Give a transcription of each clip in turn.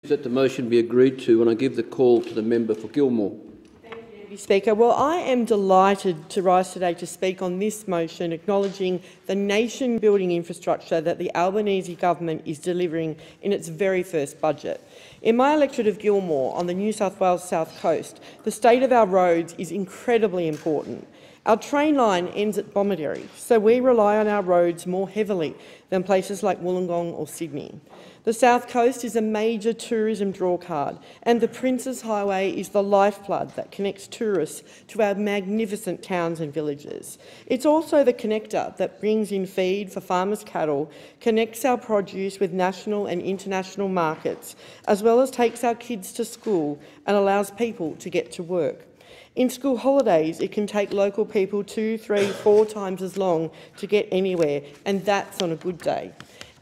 That the motion be agreed to, and I give the call to the member for Gilmore. Speaker. Well, I am delighted to rise today to speak on this motion, acknowledging the nation-building infrastructure that the Albanese government is delivering in its very first budget. In my electorate of Gilmore on the New South Wales South Coast, the state of our roads is incredibly important. Our train line ends at Bomaderry, so we rely on our roads more heavily than places like Wollongong or Sydney. The South Coast is a major tourism drawcard, and the Princes Highway is the lifeblood that connects tourists to our magnificent towns and villages. It's also the connector that brings in feed for farmers' cattle, connects our produce with national and international markets, as well as takes our kids to school and allows people to get to work. In school holidays, it can take local people 2, 3, 4 times as long to get anywhere, and that's on a good day.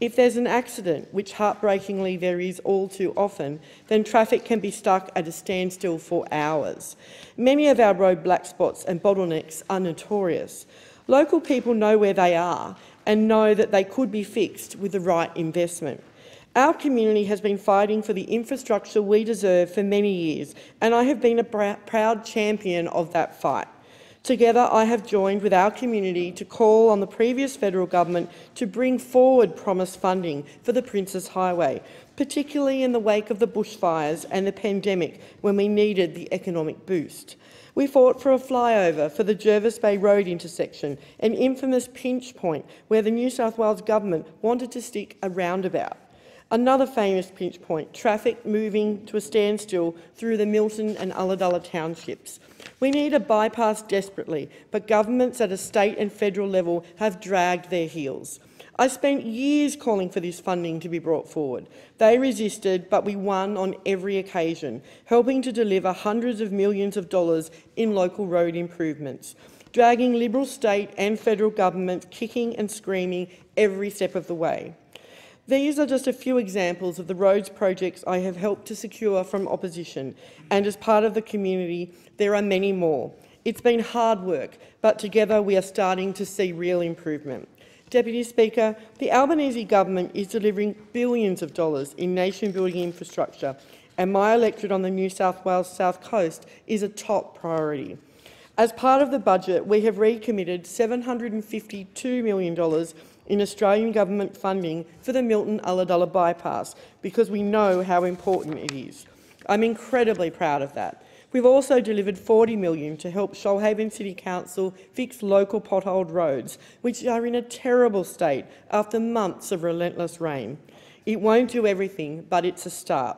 If there's an accident, which heartbreakingly there is all too often, then traffic can be stuck at a standstill for hours. Many of our road black spots and bottlenecks are notorious. Local people know where they are and know that they could be fixed with the right investment. Our community has been fighting for the infrastructure we deserve for many years, and I have been a proud champion of that fight. Together, I have joined with our community to call on the previous federal government to bring forward promised funding for the Princes Highway, particularly in the wake of the bushfires and the pandemic when we needed the economic boost. We fought for a flyover for the Jervis Bay Road intersection, an infamous pinch point where the New South Wales government wanted to stick a roundabout. Another famous pinch point, traffic moving to a standstill through the Milton and Ulladulla townships. We need a bypass desperately, but governments at a state and federal level have dragged their heels. I spent years calling for this funding to be brought forward. They resisted, but we won on every occasion, helping to deliver hundreds of millions of dollars in local road improvements, dragging Liberal state and federal governments kicking and screaming every step of the way. These are just a few examples of the roads projects I have helped to secure from opposition, and as part of the community, there are many more. It's been hard work, but together we are starting to see real improvement. Deputy Speaker, the Albanese government is delivering billions of dollars in nation-building infrastructure, and my electorate on the New South Wales South Coast is a top priority. As part of the budget, we have recommitted $752 million in Australian government funding for the Milton-Ulladulla bypass because we know how important it is. I'm incredibly proud of that. We've also delivered $40 million to help Shoalhaven City Council fix local potholed roads, which are in a terrible state after months of relentless rain. It won't do everything, but it's a start.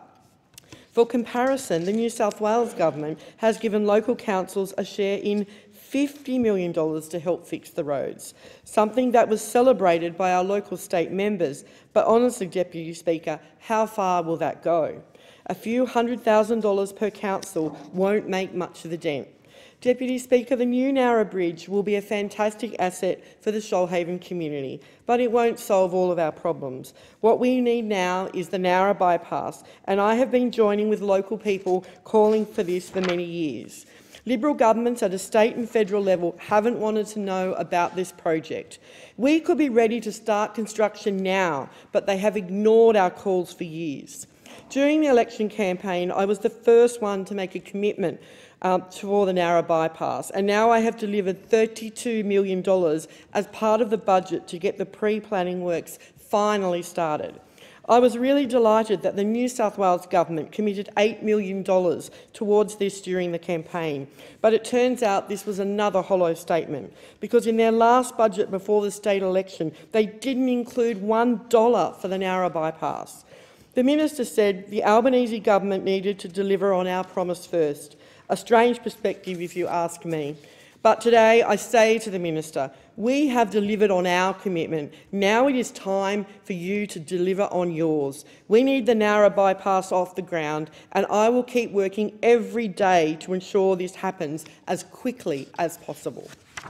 For comparison, the New South Wales government has given local councils a share in $50 million to help fix the roads, something that was celebrated by our local state members. But honestly, Deputy Speaker, how far will that go? A few $100,000 per council won't make much of a dent. Deputy Speaker, the new Nowra Bridge will be a fantastic asset for the Shoalhaven community, but it won't solve all of our problems. What we need now is the Nowra bypass, and I have been joining with local people calling for this for many years. Liberal governments at a state and federal level haven't wanted to know about this project. We could be ready to start construction now, but they have ignored our calls for years. During the election campaign, I was the first one to make a commitment for the Nowra bypass, and now I have delivered $32 million as part of the budget to get the pre-planning works finally started. I was really delighted that the New South Wales government committed $8 million towards this during the campaign, but it turns out this was another hollow statement, because in their last budget before the state election, they didn't include $1 for the Nowra bypass. The minister said the Albanese government needed to deliver on our promise first. A strange perspective if you ask me. But today I say to the minister, we have delivered on our commitment. Now it is time for you to deliver on yours. We need the Nowra bypass off the ground, and I will keep working every day to ensure this happens as quickly as possible.